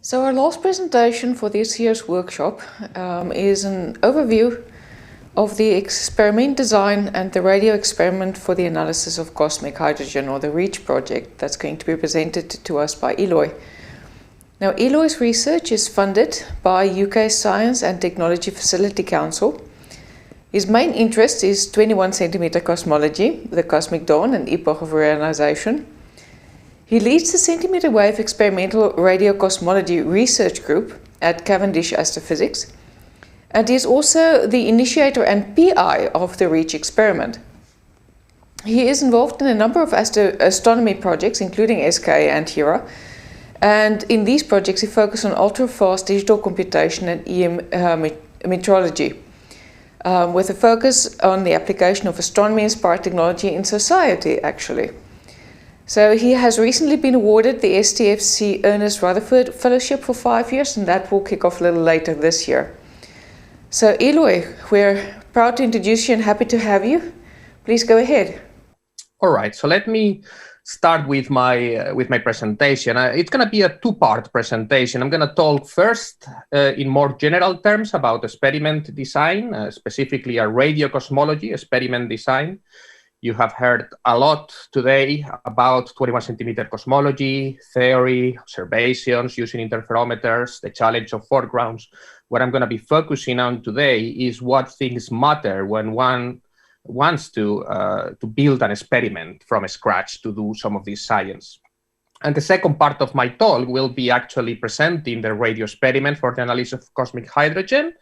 So our last presentation for this year's workshop is an overview of the experiment design and the radio experiment for the analysis of cosmic hydrogen, or the REACH project, that's going to be presented to us by Eloy. Now, Eloy's research is funded by UK Science and Technology Facility Council. His main interest is 21 centimeter cosmology, the cosmic dawn and epoch of reionization. He leads the centimeter wave experimental radio cosmology research group at Cavendish Astrophysics, and he is also the initiator and PI of the REACH experiment. He is involved in a number of astronomy projects, including SK and HERA, and in these projects he focuses on ultra-fast digital computation and EM metrology, with a focus on the application of astronomy-inspired technology in society, actually. So he has recently been awarded the STFC Ernest Rutherford Fellowship for 5 years, and that will kick off a little later this year. So Eloy, we're proud to introduce you and happy to have you. Please go ahead. All right, so let me start with my presentation. It's going to be a two-part presentation. I'm going to talk first in more general terms about experiment design, specifically a radio cosmology experiment design. You have heard a lot today about 21 centimeter cosmology, theory, observations using interferometers, the challenge of foregrounds. What I'm going to be focusing on today is what things matter when one wants to build an experiment from scratch to do some of this science. And the second part of my talk will be actually presenting the radio experiment for the analysis of cosmic hydrogen,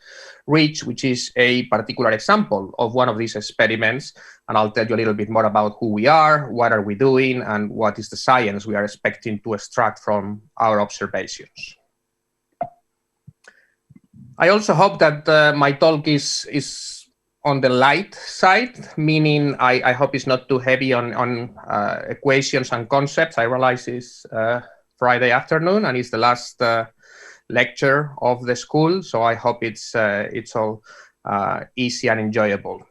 REACH, which is a particular example of one of these experiments. And I'll tell you a little bit more about who we are, what are we doing, and what is the science we are expecting to extract from our observations. I also hope that my talk is on the light side, meaning I hope it's not too heavy on equations and concepts. I realize it's Friday afternoon and it's the last lecture of the school, so I hope it's all easy and enjoyable.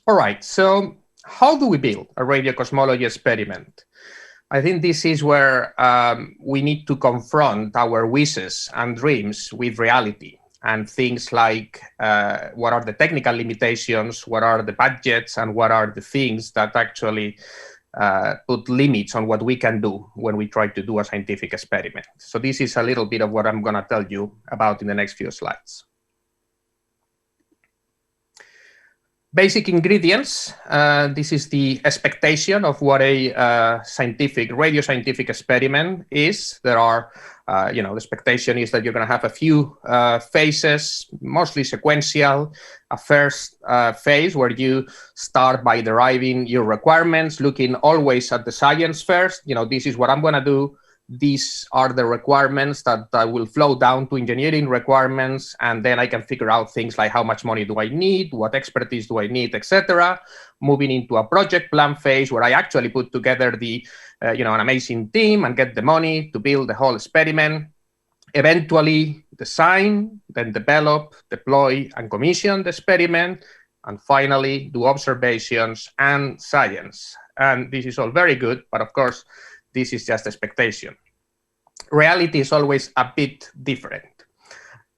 All right, so how do we build a radio cosmology experiment? I think this is where we need to confront our wishes and dreams with reality. And things like what are the technical limitations, what are the budgets, and what are the things that actually put limits on what we can do when we try to do a scientific experiment. So this is a little bit of what I'm going to tell you about in the next few slides. Basic ingredients. This is the expectation of what a radio scientific experiment is. There are the expectation is that you're going to have a few phases, mostly sequential. A first phase where you start by deriving your requirements, looking always at the science first. This is what I'm going to do. These are the requirements that will flow down to engineering requirements, and then I can figure out things like how much money do I need, what expertise do I need, etc. Moving into a project plan phase where I actually put together an amazing team and get the money to build the whole experiment. Eventually design, then develop, deploy, and commission the experiment, and finally do observations and science. And this is all very good, but of course, this is just expectation. Reality is always a bit different.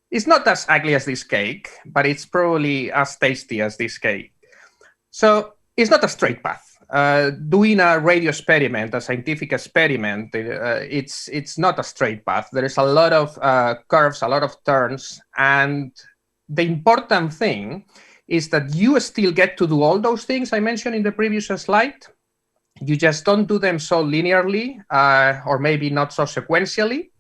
It's not as ugly as this cake, but it's probably as tasty as this cake. So it's not a straight path. Doing a radio experiment, a scientific experiment, it's not a straight path. There is a lot of curves, a lot of turns, and the important thing is that you still get to do all those things I mentioned in the previous slide. You just don't do them so linearly or maybe not so sequentially.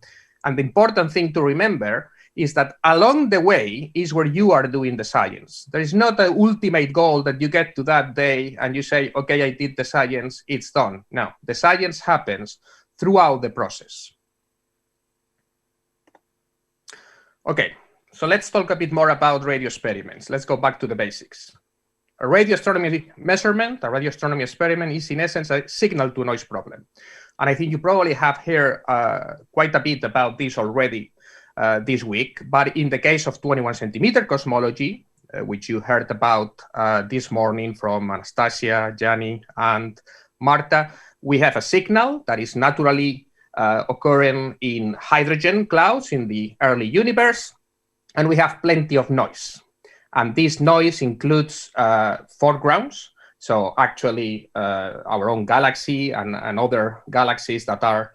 And the important thing to remember is that along the way is where you are doing the science. There is not an ultimate goal that you get to that day and you say, okay, I did the science, it's done. No, the science happens throughout the process. Okay, so let's talk a bit more about radio experiments. Let's go back to the basics. A radio astronomy measurement, a radio astronomy experiment is in essence a signal-to-noise problem. And I think you probably have heard quite a bit about this already this week. But in the case of 21 centimeter cosmology, which you heard about this morning from Anastasia, Gianni, and Marta, we have a signal that is naturally occurring in hydrogen clouds in the early universe, and we have plenty of noise. And this noise includes foregrounds, so actually our own galaxy and other galaxies that are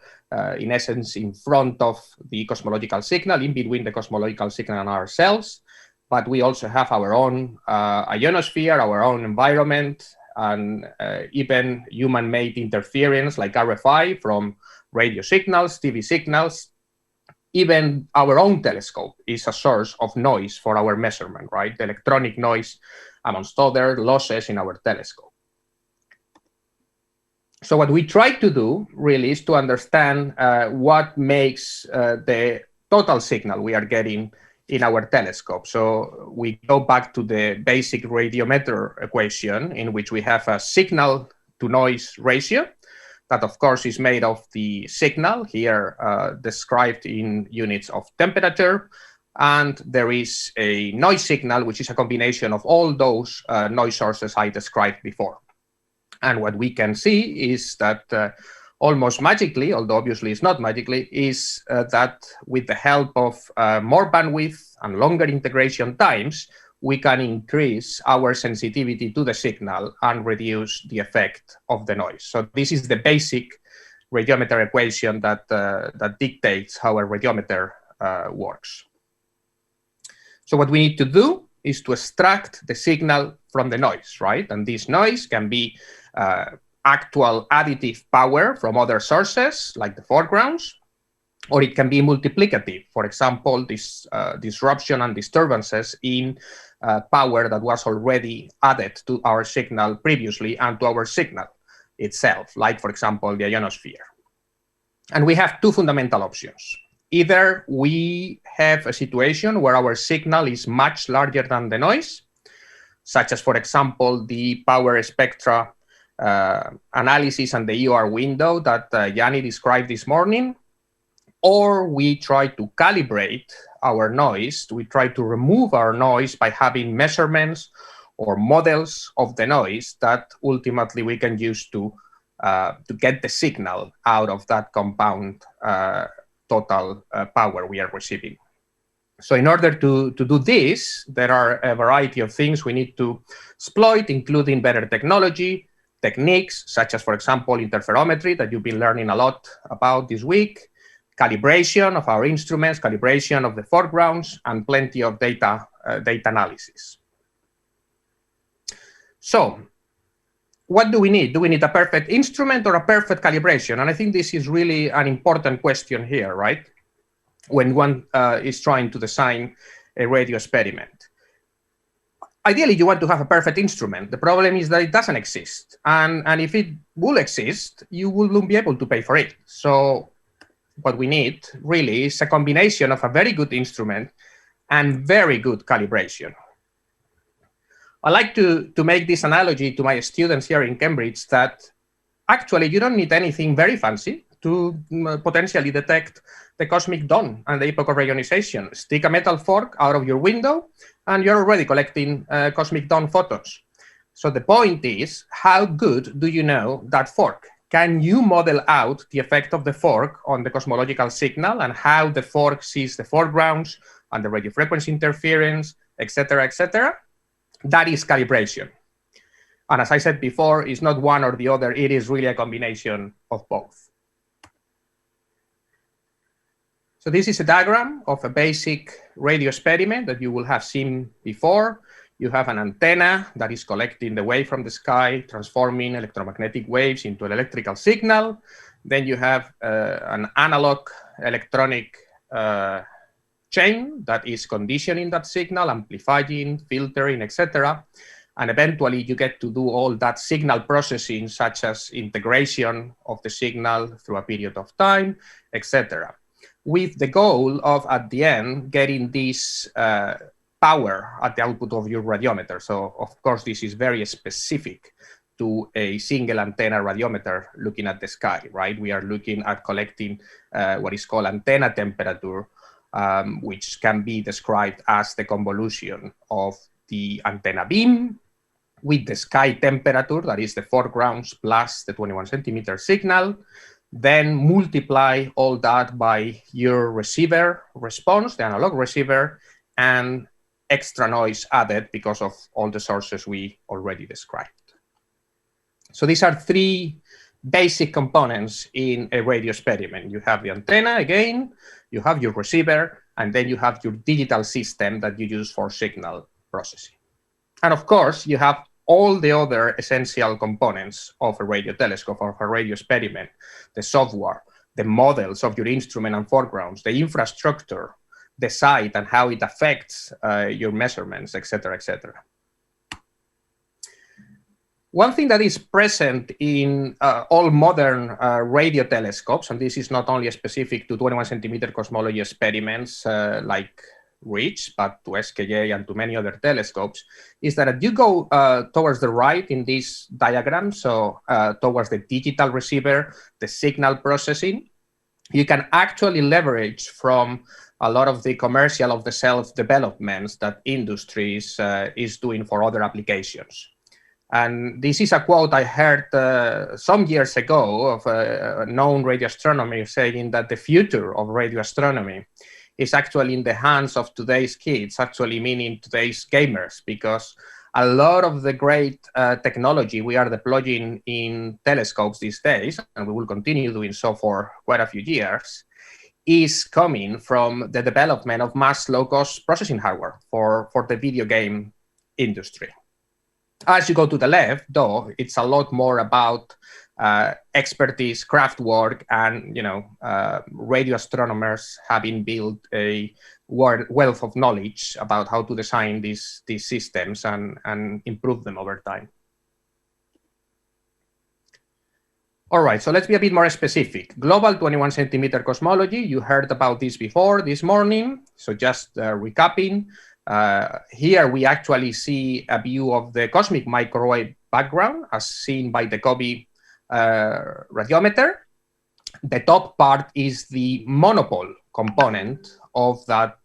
in essence in front of the cosmological signal, in between the cosmological signal and ourselves. But we also have our own ionosphere, our own environment, and even human-made interference like RFI from radio signals, TV signals. Even our own telescope is a source of noise for our measurement, right? The electronic noise, amongst other losses in our telescope. So what we try to do really is to understand what makes the total signal we are getting in our telescope. So we go back to the basic radiometer equation, in which we have a signal to noise ratio that of course is made of the signal here described in units of temperature. And there is a noise signal, which is a combination of all those noise sources I described before. And what we can see is that almost magically, although obviously it's not magically, is that with the help of more bandwidth and longer integration times, we can increase our sensitivity to the signal and reduce the effect of the noise. So this is the basic radiometer equation that, that dictates how a radiometer works. So what we need to do is to extract the signal from the noise, right? And this noise can be actual additive power from other sources, like the foregrounds, or it can be multiplicative. For example, this disruption and disturbances in power that was already added to our signal previously and to our signal itself, like, for example, the ionosphere. And we have two fundamental options. Either we have a situation where our signal is much larger than the noise, such as, for example, the power spectra analysis and the EOR window that Yanni described this morning, or we try to calibrate our noise. We try to remove our noise by having measurements or models of the noise that ultimately we can use to get the signal out of that compound total power we are receiving. So in order to do this, there are a variety of things we need to exploit, including better technology, techniques, such as, for example, interferometry that you've been learning a lot about this week, calibration of our instruments, calibration of the foregrounds, and plenty of data analysis. So what do we need? Do we need a perfect instrument or a perfect calibration? And I think this is really an important question here, right? When one is trying to design a radio experiment. Ideally, you want to have a perfect instrument. The problem is that it doesn't exist. And if it will exist, you won't be able to pay for it. So what we need really is a combination of a very good instrument and very good calibration. I like to make this analogy to my students here in Cambridge that actually you don't need anything very fancy to potentially detect the cosmic dawn and the epoch of ionization. Stick a metal fork out of your window and you're already collecting cosmic dawn photos. So the point is, how good do you know that fork? Can you model out the effect of the fork on the cosmological signal and how the fork sees the foregrounds and the radio frequency interference, etc., etc.? That is calibration. And as I said before, it's not one or the other. It is really a combination of both. So this is a diagram of a basic radio experiment that you will have seen before. You have an antenna that is collecting the wave from the sky, transforming electromagnetic waves into an electrical signal. Then you have an analog electronic chain that is conditioning that signal, amplifying, filtering, etc. And eventually you get to do all that signal processing, such as integration of the signal through a period of time, etc. With the goal of, at the end, getting this power at the output of your radiometer. So, of course, this is very specific to a single antenna radiometer looking at the sky, right? We are looking at collecting what is called antenna temperature, which can be described as the convolution of the antenna beam with the sky temperature, that is the foregrounds plus the 21 centimeter signal. then multiply all that by your receiver response, the analog receiver, and extra noise added because of all the sources we already described. So these are three basic components in a radio experiment. You have the antenna, again, you have your receiver, and then you have your digital system that you use for signal processing. And of course, you have all the other essential components of a radio telescope or of a radio experiment: the software, the models of your instrument and foregrounds, the infrastructure, the site and how it affects your measurements, etc., etc. One thing that is present in all modern radio telescopes, and this is not only specific to 21 centimeter cosmology experiments like REACH, but to SKA and to many other telescopes, is that if you go towards the right in this diagram, so towards the digital receiver, the signal processing, you can actually leverage from a lot of the commercial of the self-developments that industry is doing for other applications. And this is a quote I heard some years ago of a known radio astronomer saying that the future of radio astronomy is actually in the hands of today's kids, actually meaning today's gamers, because a lot of the great technology we are deploying in telescopes these days, and we will continue doing so for quite a few years, is coming from the development of mass low-cost processing hardware for the video game industry. As you go to the left, though, it's a lot more about expertise, craft work, and radio astronomers having built a wealth of knowledge about how to design these systems and improve them over time. All right, so let's be a bit more specific. Global 21 centimeter cosmology, you heard about this before this morning. So just recapping, here we actually see a view of the cosmic microwave background as seen by the COBE radiometer. The top part is the monopole component of that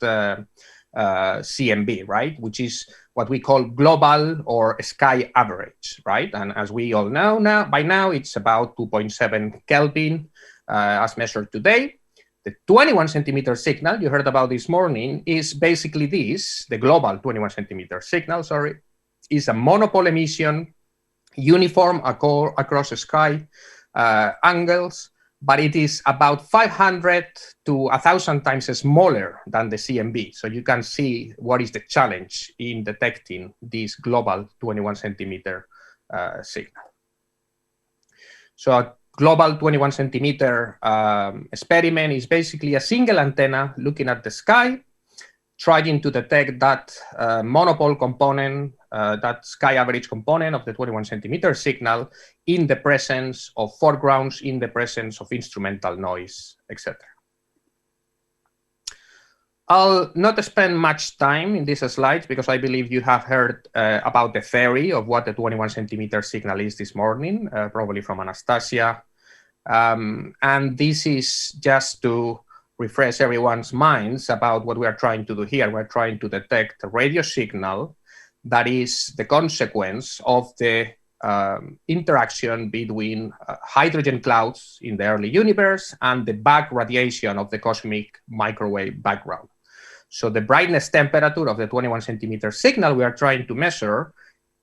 CMB, right? Which is what we call global or sky average, right? And as we all know by now, it's about 2.7 Kelvin as measured today. The 21 centimeter signal you heard about this morning is basically this. The global 21 centimeter signal, is a monopole emission, uniform across the sky angles, but it is about 500 to 1,000 times smaller than the CMB. So you can see what is the challenge in detecting this global 21 centimeter signal. So a global 21 centimeter experiment is basically a single antenna looking at the sky, trying to detect that monopole component, that sky average component of the 21 centimeter signal in the presence of foregrounds, in the presence of instrumental noise, etc. I'll not spend much time in these slides because I believe you have heard about the theory of what the 21 centimeter signal is this morning, probably from Anastasia. And this is just to refresh everyone's minds about what we are trying to do here. We're trying to detect a radio signal that is the consequence of the interaction between hydrogen clouds in the early universe and the back radiation of the cosmic microwave background. So the brightness temperature of the 21 centimeter signal we are trying to measure,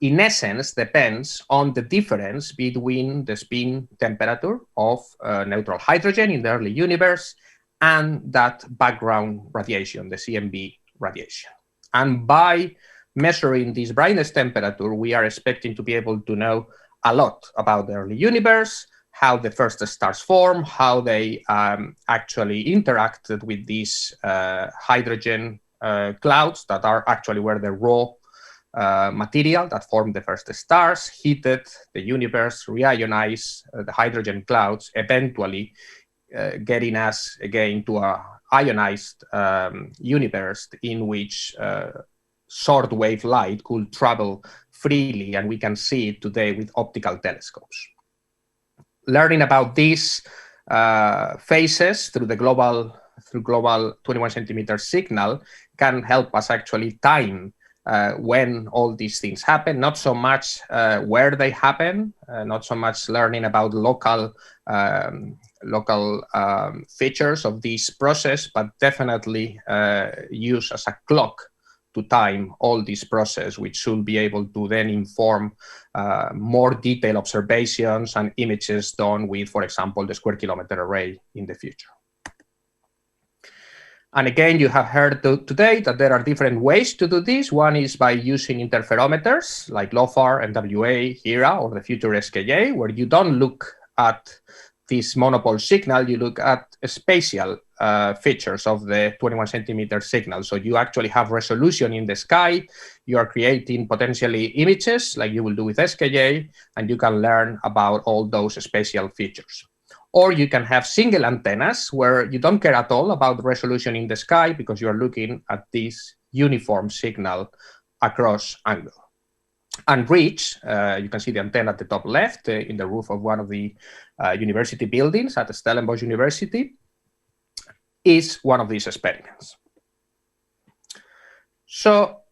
in essence, depends on the difference between the spin temperature of neutral hydrogen in the early universe and that background radiation, the CMB radiation. And by measuring this brightness temperature, we are expecting to be able to know a lot about the early universe, how the first stars form, how they actually interacted with these hydrogen clouds that are actually where the raw material that formed the first stars heated the universe, reionized the hydrogen clouds, eventually getting us again to a ionized universe in which short wave light could travel freely, and we can see it today with optical telescopes. Learning about these phases through the global 21 centimeter signal can help us actually time when all these things happen, not so much where they happen, not so much learning about local features of this process, but definitely use as a clock to time all this process, which should be able to then inform more detailed observations and images done with, for example, the square kilometer array in the future. And again, you have heard today that there are different ways to do this. One is by using interferometers like LOFAR, NWA, HERA, or the future SKA, where you don't look at this monopole signal, you look at spatial features of the 21 centimeter signal. So you actually have resolution in the sky. You are creating potentially images like you will do with SKA, and you can learn about all those spatial features. Or you can have single antennas where you don't care at all about the resolution in the sky because you're looking at this uniform signal across angle. And reach, you can see the antenna at the top left in the roof of one of the university buildings at Stellenbosch University, is one of these experiments. So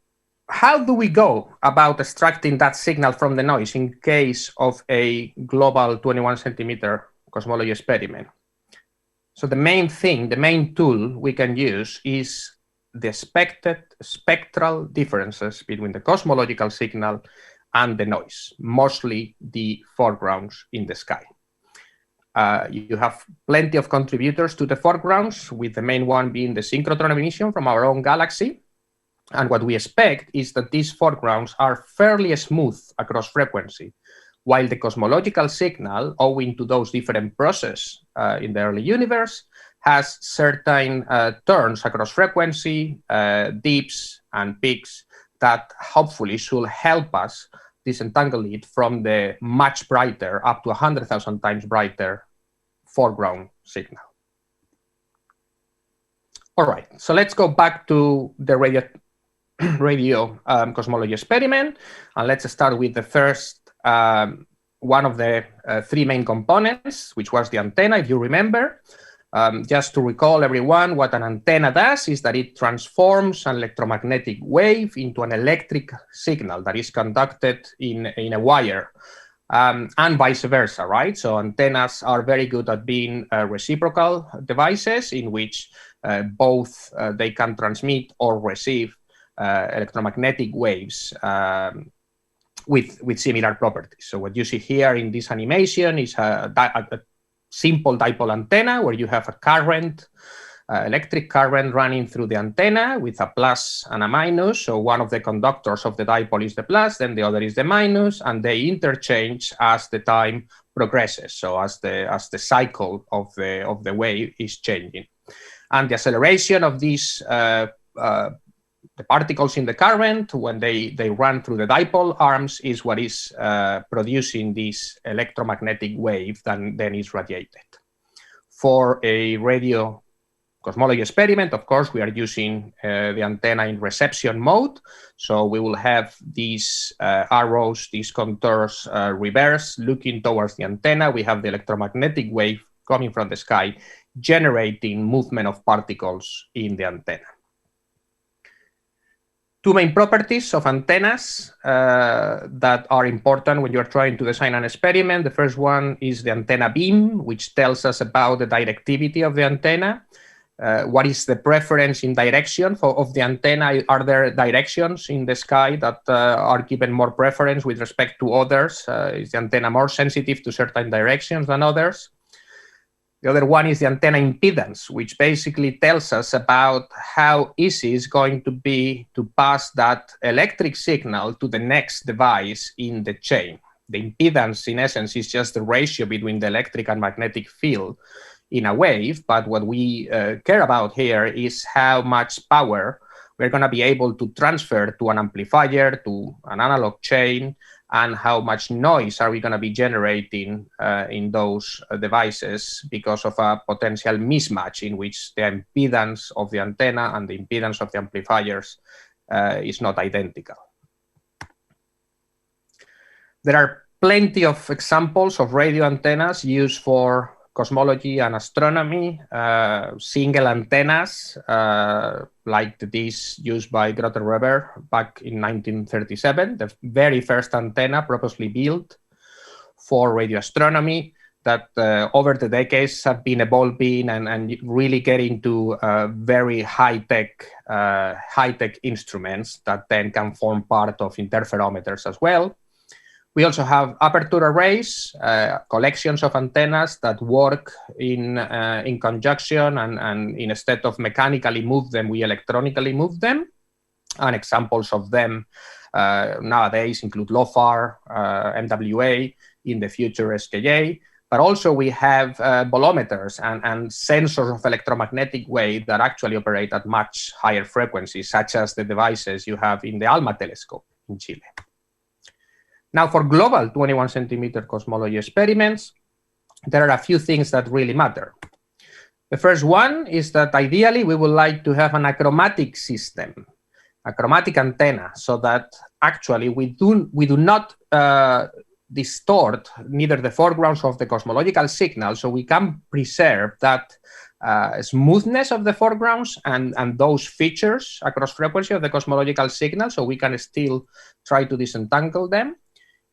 how do we go about extracting that signal from the noise in case of a global 21 centimeter cosmology experiment? So the main thing, the main tool we can use is the expected spectral differences between the cosmological signal and the noise, mostly the foregrounds in the sky. You have plenty of contributors to the foregrounds, with the main one being the synchrotron emission from our own galaxy. And what we expect is that these foregrounds are fairly smooth across frequency, while the cosmological signal, owing to those different processes in the early universe, has certain turns across frequency, dips and peaks that hopefully should help us disentangle it from the much brighter, up to 100,000 times brighter foreground signal. All right, so let's go back to the radio cosmology experiment, and let's start with the first one of the three main components, which was the antenna, if you remember. Just to recall everyone, what an antenna does is that it transforms an electromagnetic wave into an electric signal that is conducted in a wire, and vice versa, right? So antennas are very good at being reciprocal devices in which both they can transmit or receive electromagnetic waves with similar properties. So what you see here in this animation is a simple dipole antenna where you have a current, electric current running through the antenna with a plus and a minus. So one of the conductors of the dipole is the plus, then the other is the minus, and they interchange as the time progresses. So as the cycle of the wave is changing, and the acceleration of these the particles in the current, when they run through the dipole arms, is what is producing this electromagnetic wave that then is radiated. For a radio cosmology experiment, of course, we are using the antenna in reception mode. So we will have these arrows, these contours reverse, looking towards the antenna. We have the electromagnetic wave coming from the sky, generating movement of particles in the antenna. Two main properties of antennas that are important when you're trying to design an experiment. The first one is the antenna beam, which tells us about the directivity of the antenna. What is the preference in direction of the antenna? Are there directions in the sky that are given more preference with respect to others? Is the antenna more sensitive to certain directions than others? The other one is the antenna impedance, which basically tells us about how easy it's going to be to pass that electric signal to the next device in the chain. The impedance, in essence, is just the ratio between the electric and magnetic field in a wave. But what we care about here is how much power we're going to be able to transfer to an amplifier, to an analog chain, and how much noise are we going to be generating in those devices because of a potential mismatch in which the impedance of the antenna and the impedance of the amplifiers is not identical. There are plenty of examples of radio antennas used for cosmology and astronomy, single antennas like these used by Grother-Weber back in 1937, the very first antenna purposely built for radio astronomy, that over the decades have been evolving and really getting to very high-tech instruments that then can form part of interferometers as well. We also have aperture arrays, collections of antennas that work in conjunction, and instead of mechanically move them, we electronically move them. And examples of them nowadays include LOFAR, MWA, in the future SKA. But also we have bolometers and sensors of electromagnetic wave that actually operate at much higher frequencies, such as the devices you have in the ALMA telescope in Chile. Now, for global 21 centimeter cosmology experiments, there are a few things that really matter. The first one is that ideally we would like to have an achromatic system, a chromatic antenna, so that actually we do not distort neither the foregrounds of the cosmological signal, so we can preserve that smoothness of the foregrounds and those features across frequency of the cosmological signal, so we can still try to disentangle them.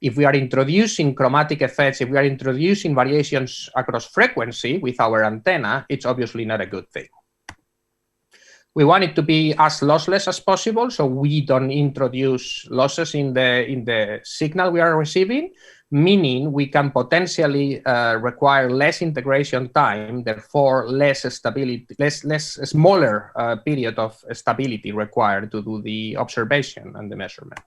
If we are introducing chromatic effects, if we are introducing variations across frequency with our antenna, it's obviously not a good thing. We want it to be as lossless as possible, so we don't introduce losses in the signal we are receiving, meaning we can potentially require less integration time, therefore less stability, smaller period of stability required to do the observation and the measurement.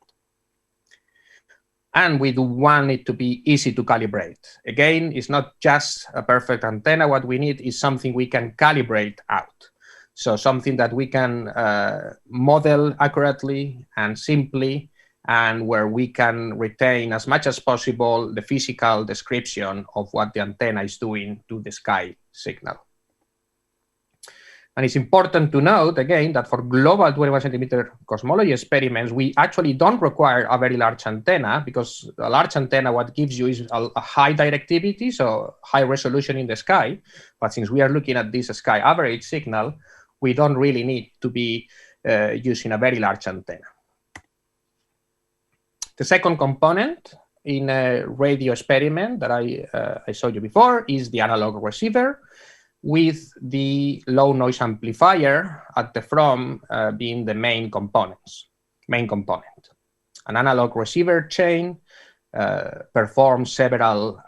And we do want it to be easy to calibrate. Again, it's not just a perfect antenna. What we need is something we can calibrate out. So something that we can model accurately and simply, and where we can retain as much as possible the physical description of what the antenna is doing to the sky signal. And it's important to note, again, that for global 21 centimeter cosmology experiments, we actually don't require a very large antenna, because a large antenna, what gives you is a high directivity, so high resolution in the sky. But since we are looking at this sky average signal, we don't really need to be using a very large antenna. The second component in a radio experiment that I showed you before is the analog receiver, with the low noise amplifier at the front being the main component. An analog receiver chain performs several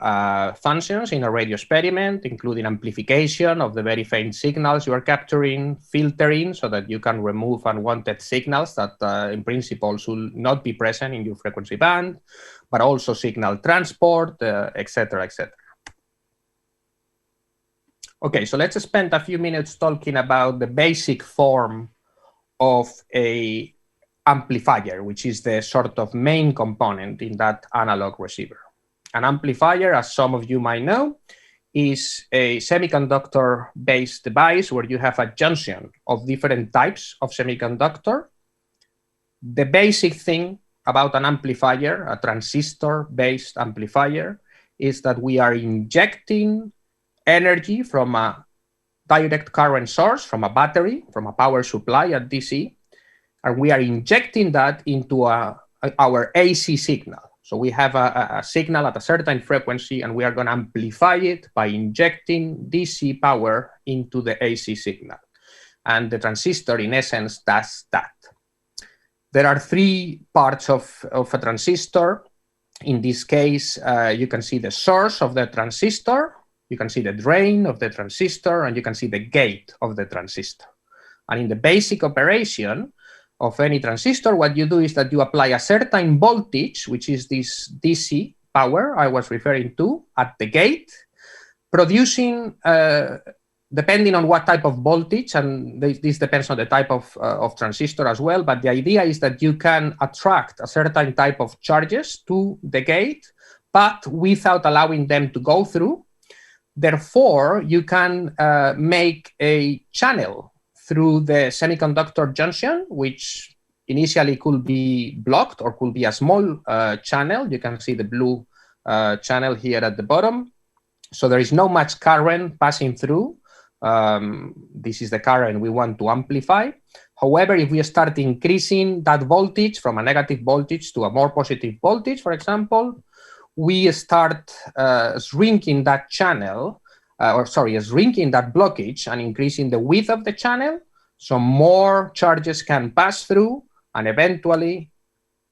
functions in a radio experiment, including amplification of the very faint signals you are capturing, filtering so that you can remove unwanted signals that in principle should not be present in your frequency band, but also signal transport, etc., etc. Okay, so let's spend a few minutes talking about the basic form of a amplifier, which is the sort of main component in that analog receiver. An amplifier, as some of you might know, is a semiconductor-based device where you have a junction of different types of semiconductor. The basic thing about an amplifier, a transistor-based amplifier, is that we are injecting energy from a direct current source, from a battery, from a power supply at DC, and we are injecting that into our AC signal. So we have a signal at a certain frequency, and we are going to amplify it by injecting DC power into the AC signal. And the transistor, in essence, does that. There are three parts of a transistor. In this case, you can see the source of the transistor, you can see the drain of the transistor, and you can see the gate of the transistor. And in the basic operation of any transistor, what you do is that you apply a certain voltage, which is this DC power I was referring to, at the gate, producing, depending on what type of voltage, and this depends on the type of transistor as well, but the idea is that you can attract a certain type of charges to the gate, but without allowing them to go through. Therefore, you can make a channel through the semiconductor junction, which initially could be blocked or could be a small channel. You can see the blue channel here at the bottom. So there is no much current passing through. This is the current we want to amplify. However, if we start increasing that voltage from a negative voltage to a more positive voltage, for example, we start shrinking that channel, shrinking that blockage and increasing the width of the channel, so more charges can pass through, and eventually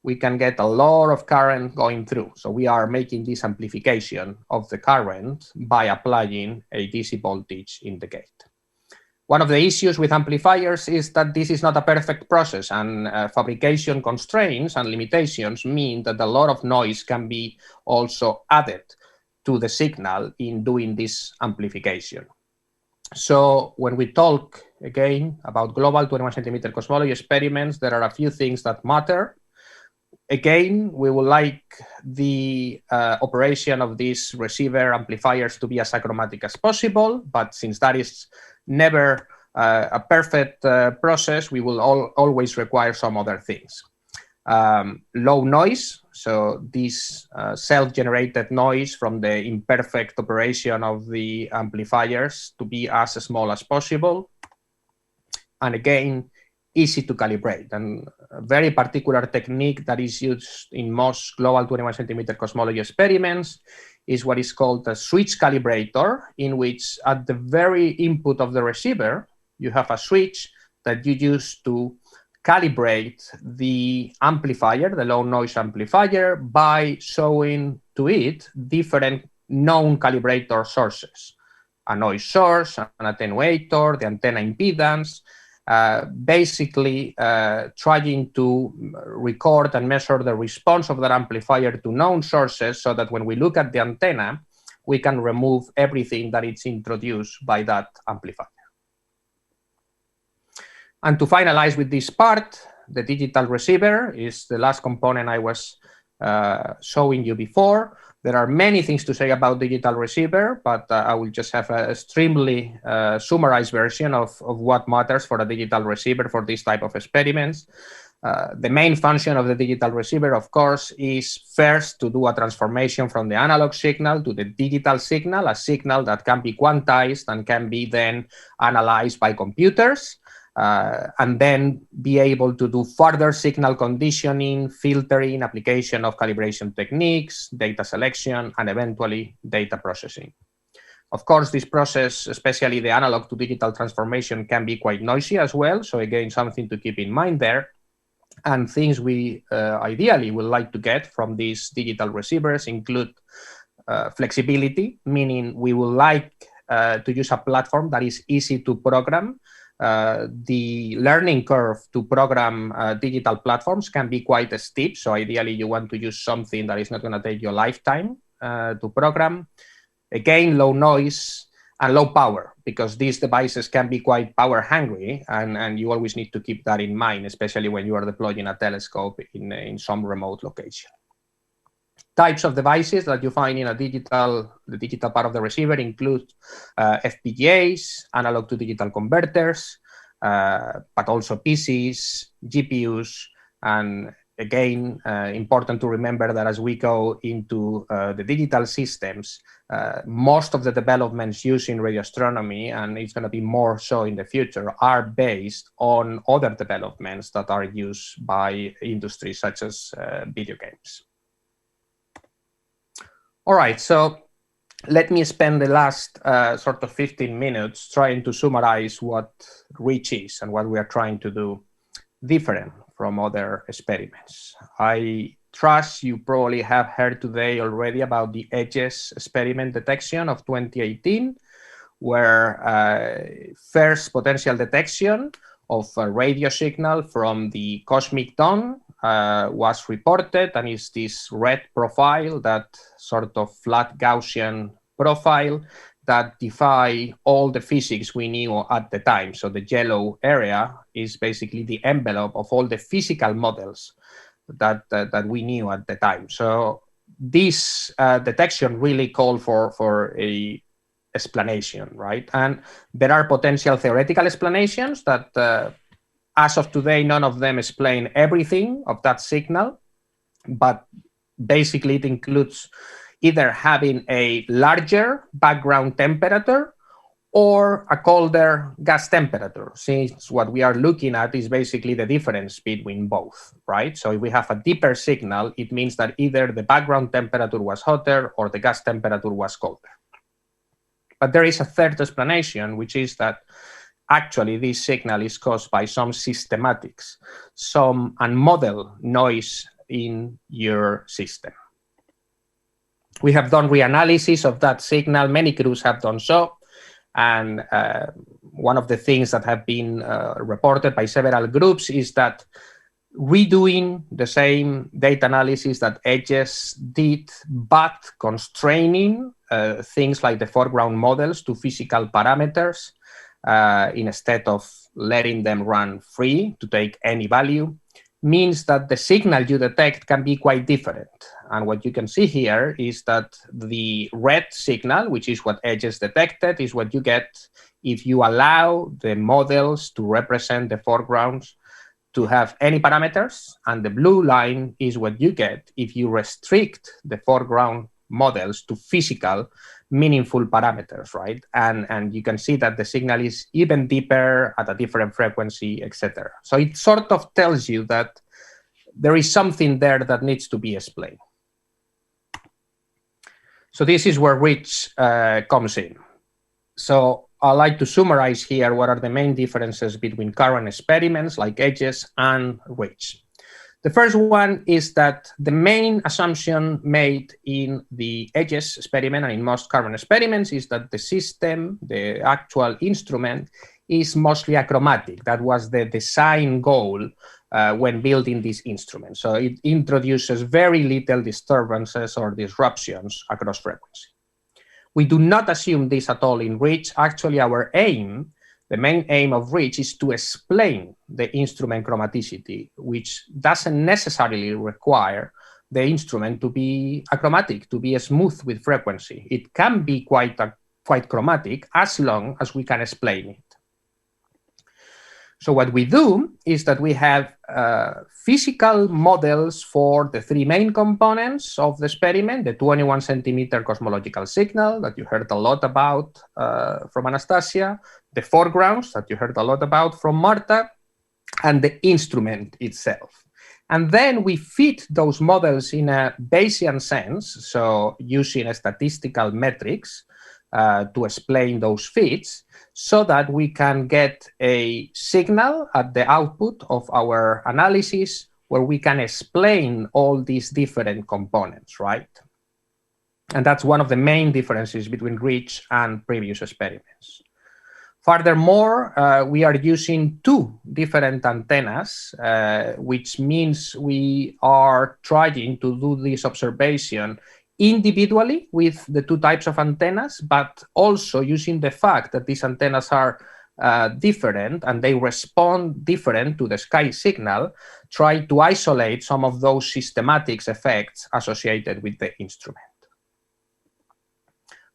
we can get a lot of current going through. So we are making this amplification of the current by applying a DC voltage in the gate. One of the issues with amplifiers is that this is not a perfect process, and fabrication constraints and limitations mean that a lot of noise can be also added to the signal in doing this amplification. So when we talk again about global 21 centimeter cosmology experiments, there are a few things that matter. Again, we would like the operation of these receiver amplifiers to be as achromatic as possible, but since that is never a perfect process, we will always require some other things. Low noise, so this self-generated noise from the imperfect operation of the amplifiers to be as small as possible. And again, easy to calibrate. And a very particular technique that is used in most global 21 centimeter cosmology experiments is what is called a switch calibrator, in which at the very input of the receiver, you have a switch that you use to calibrate the amplifier, the low noise amplifier, by showing to it different known calibrator sources, a noise source, an attenuator, the antenna impedance, basically trying to record and measure the response of that amplifier to known sources, so that when we look at the antenna, we can remove everything that is introduced by that amplifier. And to finalize with this part, the digital receiver is the last component I was showing you before. There are many things to say about digital receiver, but I will just have a extremely summarized version of what matters for a digital receiver for this type of experiments. The main function of the digital receiver, of course, is first to do a transformation from the analog signal to the digital signal, a signal that can be quantized and can be then analyzed by computers. And then be able to do further signal conditioning, filtering, application of calibration techniques, data selection, and eventually data processing. Of course, this process, especially the analog to digital transformation, can be quite noisy as well. So again, something to keep in mind there. And things we ideally would like to get from these digital receivers include flexibility, meaning we would like to use a platform that is easy to program. The learning curve to program digital platforms can be quite steep. So ideally, you want to use something that is not going to take you a lifetime to program. Again, low noise and low power, because these devices can be quite power hungry, and you always need to keep that in mind, especially when you are deploying a telescope in some remote location. Types of devices that you find in the digital part of the receiver include FPGAs, analog to digital converters, but also PCs, GPUs, and again, important to remember that as we go into the digital systems, most of the developments used in radio astronomy, and it's going to be more so in the future, are based on other developments that are used by industries such as video games. All right, so let me spend the last sort of 15 minutes trying to summarize what REACH is and what we are trying to do different from other experiments. I trust you probably have heard today already about the EDGES experiment detection of 2018, where first potential detection of a radio signal from the cosmic dawn was reported, and is this red profile, that sort of flat Gaussian profile that defy all the physics we knew at the time. So the yellow area is basically the envelope of all the physical models that we knew at the time. So this detection really called for a explanation, right? And there are potential theoretical explanations that as of today, none of them explain everything of that signal, but basically it includes either having a larger background temperature or a colder gas temperature, since what we are looking at is basically the difference between both, right? So if we have a deeper signal, it means that either the background temperature was hotter or the gas temperature was colder. But there is a third explanation, which is that actually this signal is caused by some systematics, some unmodeled noise in your system. We have done reanalysis of that signal. Many crews have done so. And one of the things that have been reported by several groups is that redoing the same data analysis that EDGES did, but constraining things like the foreground models to physical parameters instead of letting them run free to take any value, means that the signal you detect can be quite different. And what you can see here is that the red signal, which is what EDGES detected, is what you get if you allow the models to represent the foregrounds to have any parameters. And the blue line is what you get if you restrict the foreground models to physical, meaningful parameters, right? And you can see that the signal is even deeper at a different frequency, etc. So it sort of tells you that there is something there that needs to be explained. So this is where REACH comes in. So I'd like to summarize here what are the main differences between current experiments like EDGES and REACH. The first one is that the main assumption made in the EDGES experiment and in most current experiments is that the system, the actual instrument, is mostly achromatic. That was the design goal when building this instrument. So it introduces very little disturbances or disruptions across frequency. We do not assume this at all in REACH. Actually, our aim, the main aim of REACH, is to explain the instrument chromaticity, which doesn't necessarily require the instrument to be achromatic, to be smooth with frequency. It can be quite chromatic as long as we can explain it. So what we do is that we have physical models for the three main components of the experiment, the 21 centimeter cosmological signal that you heard a lot about from Anastasia, the foregrounds that you heard a lot about from Marta, and the instrument itself. And then we fit those models in a Bayesian sense, so using statistical metrics to explain those fits, so that we can get a signal at the output of our analysis where we can explain all these different components, right? And that's one of the main differences between REACH and previous experiments. Furthermore, we are using two different antennas, which means we are trying to do this observation individually with the two types of antennas, but also using the fact that these antennas are different and they respond different to the sky signal, try to isolate some of those systematics effects associated with the instrument.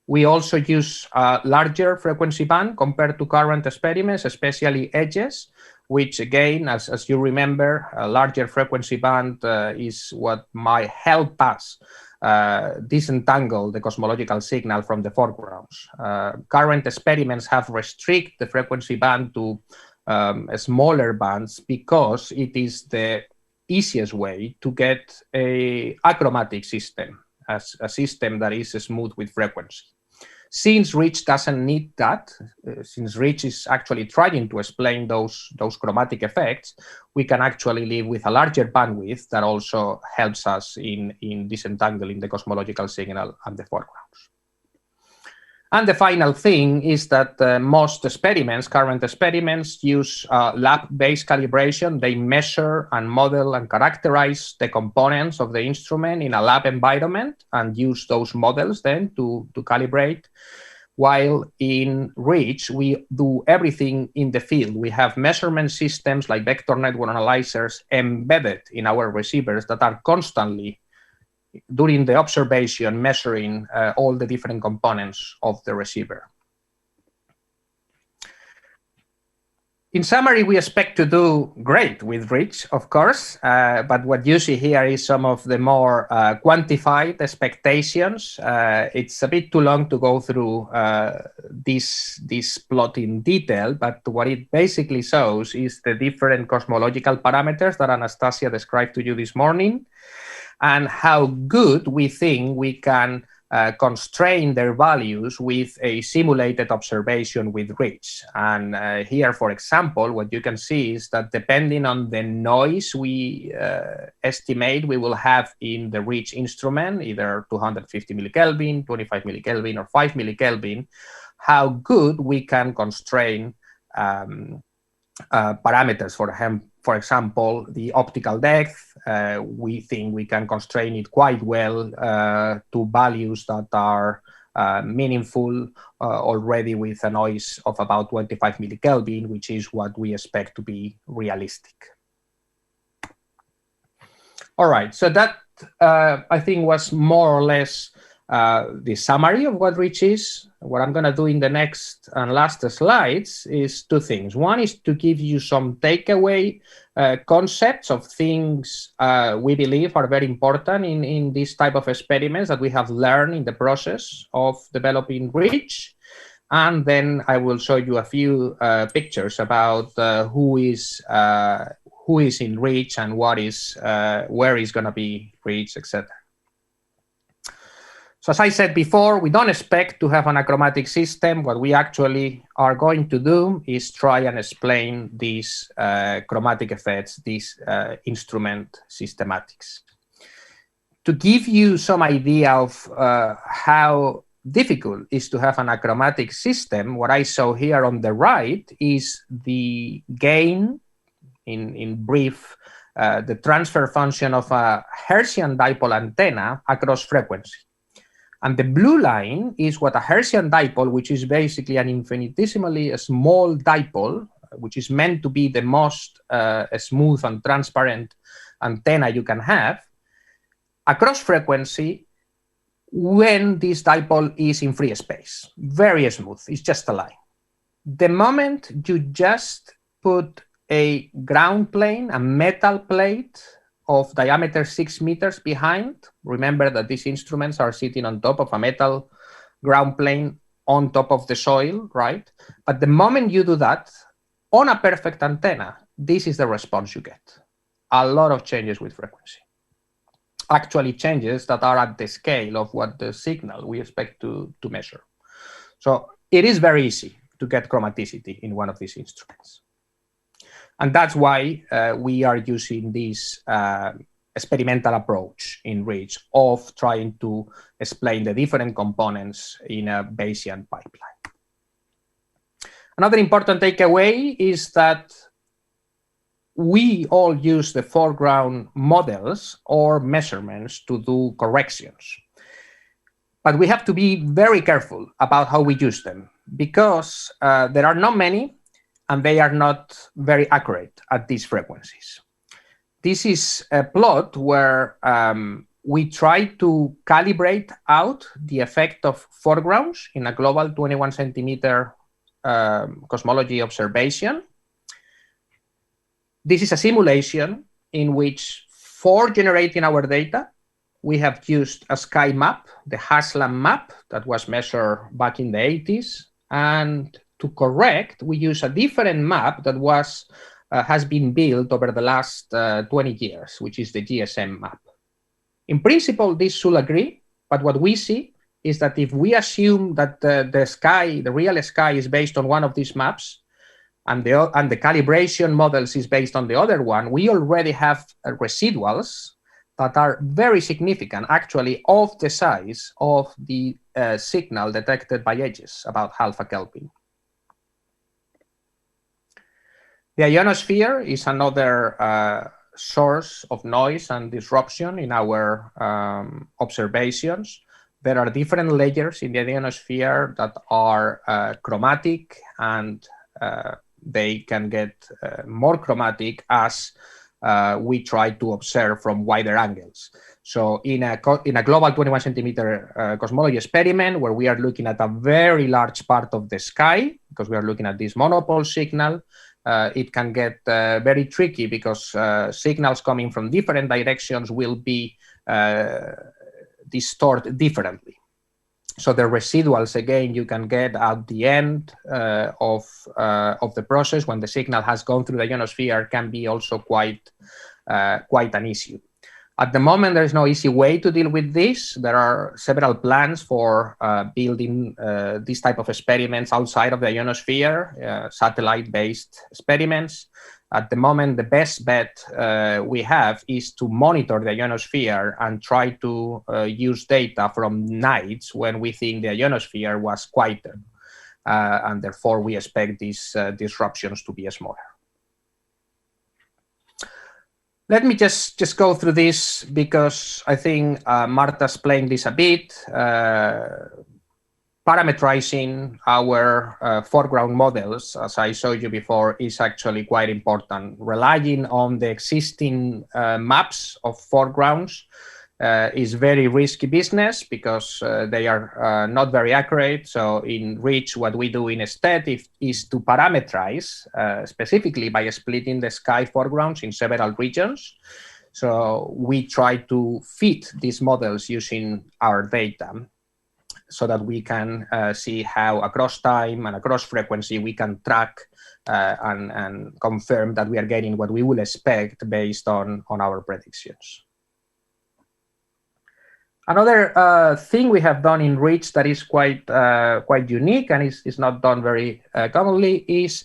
We also use a larger frequency band compared to current experiments, especially EDGES, which again, as you remember, a larger frequency band is what might help us disentangle the cosmological signal from the foregrounds. Current experiments have restricted the frequency band to smaller bands because it is the easiest way to get a achromatic system, as a system that is smooth with frequency. Since REACH doesn't need that, since REACH is actually trying to explain those chromatic effects, we can actually live with a larger bandwidth that also helps us in disentangling the cosmological signal and the foregrounds. And the final thing is that most experiments, current experiments, use lab-based calibration. They measure and model and characterize the components of the instrument in a lab environment and use those models then to calibrate. While in REACH, we do everything in the field. We have measurement systems like vector network analyzers embedded in our receivers that are constantly, during the observation, measuring all the different components of the receiver. In summary, we expect to do great with REACH, of course, but what you see here is some of the more quantified expectations. It's a bit too long to go through this plot in detail, but what it basically shows is the different cosmological parameters that Anastasia described to you this morning, and how good we think we can constrain their values with a simulated observation with REACH. And here, for example, what you can see is that depending on the noise we estimate we will have in the REACH instrument, either 250 millikelvin, 25 millikelvin, or 5 millikelvin, how good we can constrain parameters for him. For example, the optical depth, we think we can constrain it quite well to values that are meaningful already with a noise of about 25 millikelvin, which is what we expect to be realistic. All right, so that I think was more or less the summary of what REACH is. What I'm going to do in the next and last slides is two things. One is to give you some takeaway concepts of things we believe are very important in this type of experiments that we have learned in the process of developing REACH. And then I will show you a few pictures about who is in REACH and what is where is going to be REACH, etc. So as I said before, we don't expect to have an achromatic system. What we actually are going to do is try and explain these chromatic effects, these instrument systematics. To give you some idea of how difficult it is to have an achromatic system, what I show here on the right is the gain, in brief, the transfer function of a Hertzian dipole antenna across frequency. And the blue line is what a Hertzian dipole, which is basically an infinitesimally small dipole, which is meant to be the most smooth and transparent antenna you can have, across frequency when this dipole is in free space. Very smooth, it's just a line. The moment you just put a ground plane, a metal plate of diameter 6 meters behind. Remember that these instruments are sitting on top of a metal ground plane on top of the soil, right? But the moment you do that, on a perfect antenna, this is the response you get. A lot of changes with frequency. Actually changes that are at the scale of what the signal we expect to measure. So it is very easy to get chromaticity in one of these instruments. And that's why we are using this experimental approach in REACH of trying to explain the different components in a Bayesian pipeline. Another important takeaway is that we all use the foreground models or measurements to do corrections. But we have to be very careful about how we use them, because there are not many, and they are not very accurate at these frequencies. This is a plot where we try to calibrate out the effect of foregrounds in a global 21 centimeter cosmology observation. This is a simulation in which, for generating our data, we have used a sky map, the Haslam map that was measured back in the 80s, and to correct, we use a different map that has been built over the last 20 years, which is the GSM map. In principle, this should agree, but what we see is that if we assume that the real sky is based on one of these maps, and the calibration models is based on the other one, we already have residuals that are very significant, actually of the size of the signal detected by edges, about half a Kelvin. The ionosphere is another source of noise and disruption in our observations. There are different layers in the ionosphere that are chromatic, and they can get more chromatic as we try to observe from wider angles. So in a global 21 centimeter cosmology experiment, where we are looking at a very large part of the sky, because we are looking at this monopole signal, it can get very tricky because signals coming from different directions will be distorted differently. So the residuals, again, you can get at the end of the process when the signal has gone through the ionosphere can be also quite an issue. At the moment, there is no easy way to deal with this. There are several plans for building this type of experiments outside of the ionosphere, satellite-based experiments. At the moment, the best bet we have is to monitor the ionosphere and try to use data from nights when we think the ionosphere was quieter. And therefore, we expect these disruptions to be smaller. Let me just go through this because I think Marta explained this a bit. Parameterizing our foreground models, as I showed you before, is actually quite important. Relying on the existing maps of foregrounds is very risky business because they are not very accurate. So in REACH, what we do instead is to parameterize, specifically by splitting the sky foregrounds in several regions. So we try to fit these models using our data so that we can see how across time and across frequency we can track and confirm that we are getting what we will expect based on our predictions. Another thing we have done in REACH that is quite unique and is not done very commonly is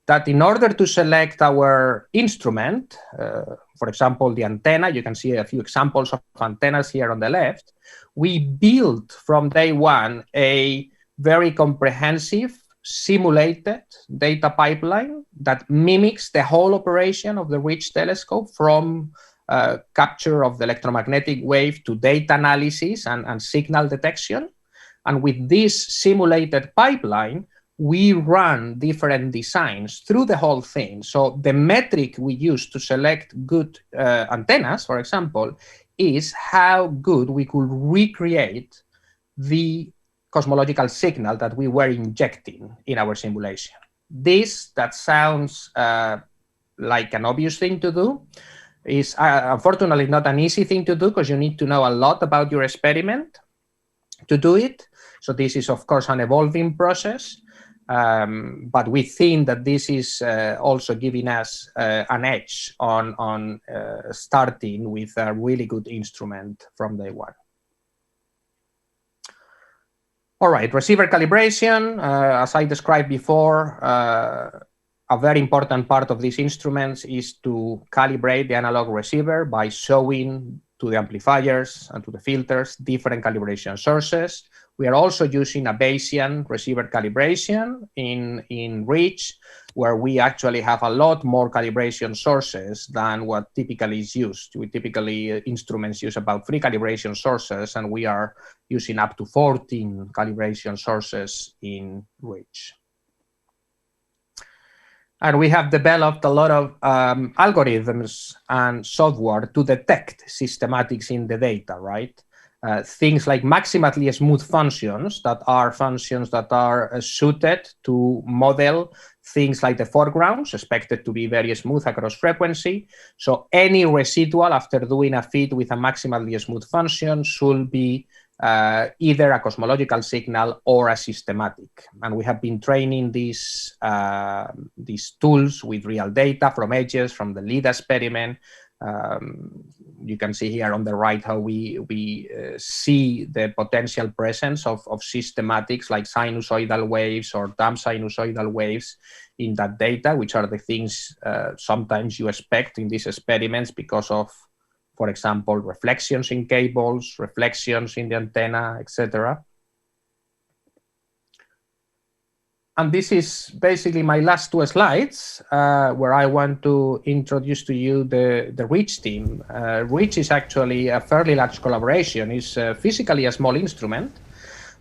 that in order to select our instrument, for example, the antenna, you can see a few examples of antennas here on the left, we built from day one a very comprehensive simulated data pipeline that mimics the whole operation of the REACH telescope from capture of the electromagnetic wave to data analysis and signal detection. And with this simulated pipeline, we run different designs through the whole thing. So the metric we use to select good antennas, for example, is how good we could recreate the cosmological signal that we were injecting in our simulation. That sounds like an obvious thing to do, is unfortunately not an easy thing to do because you need to know a lot about your experiment to do it. So this is, of course, an evolving process. But we think that this is also giving us an edge on starting with a really good instrument from day one. All right, receiver calibration. As I described before, a very important part of these instruments is to calibrate the analog receiver by showing to the amplifiers and to the filters different calibration sources. We are also using a Bayesian receiver calibration in REACH, where we actually have a lot more calibration sources than what typically is used. We typically, instruments use about 3 calibration sources, and we are using up to 14 calibration sources in REACH. And we have developed a lot of algorithms and software to detect systematics in the data, right? Things like maximally smooth functions that are suited to model things like the foregrounds, expected to be very smooth across frequency. So any residual after doing a fit with a maximally smooth function should be either a cosmological signal or a systematic. And we have been training these tools with real data from edges, from the LIDA experiment. You can see here on the right how we see the potential presence of systematics like sinusoidal waves or damp sinusoidal waves in that data, which are the things sometimes you expect in these experiments because of, for example, reflections in cables, reflections in the antenna, etc. And this is basically my last 2 slides, where I want to introduce to you the REACH team. REACH is actually a fairly large collaboration. It's physically a small instrument,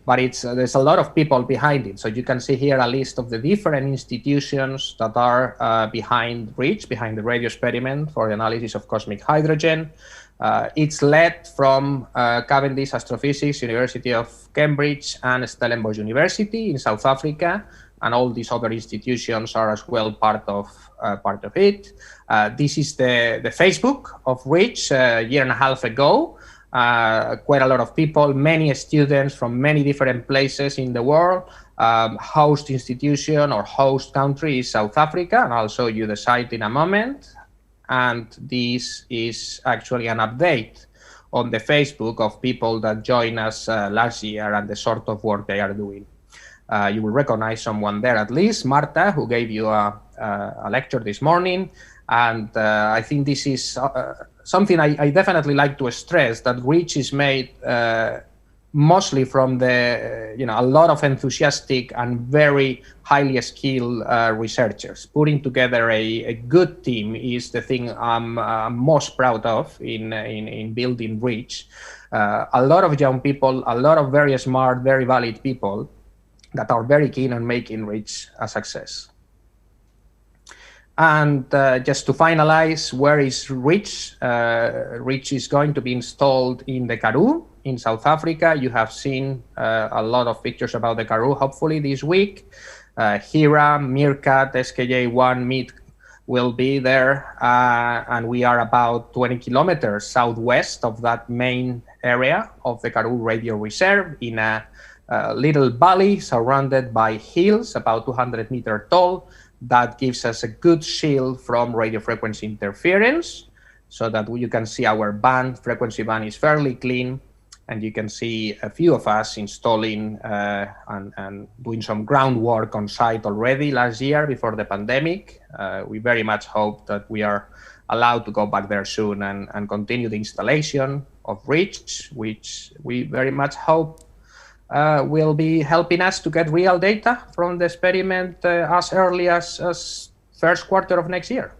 but there's a lot of people behind it. So you can see here a list of the different institutions that are behind REACH, behind the radio experiment for the analysis of cosmic hydrogen. It's led from Cavendish Astrophysics, University of Cambridge, and Stellenbosch University in South Africa. and all these other institutions are as well part of it. This is the Facebook of REACH a year and a half ago. Quite a lot of people, many students from many different places in the world. Host institution or host country is South Africa, and I'll show you the site in a moment. And this is actually an update on the Facebook of people that joined us last year and the sort of work they are doing. You will recognize someone there at least, Marta, who gave you a lecture this morning. And I think this is something I definitely like to stress, that REACH is made mostly from a lot of enthusiastic and very highly skilled researchers. Putting together a good team is the thing I'm most proud of in building REACH. A lot of young people, a lot of very smart, very valid people that are very keen on making REACH a success. And just to finalize, where is REACH? REACH is going to be installed in the Karoo in South Africa. You have seen a lot of pictures about the Karoo, hopefully this week. Hira, Meerkat, SKJ1, Meet will be there. And we are about 20 kilometers southwest of that main area of the Karoo Radio Reserve in a little valley surrounded by hills, about 200 meters tall. That gives us a good shield from radio frequency interference, so that you can see our frequency band is fairly clean, and you can see a few of us installing and doing some groundwork on site already last year before the pandemic. We very much hope that we are allowed to go back there soon and continue the installation of REACH, which we very much hope will be helping us to get real data from the experiment as early as first quarter of next year.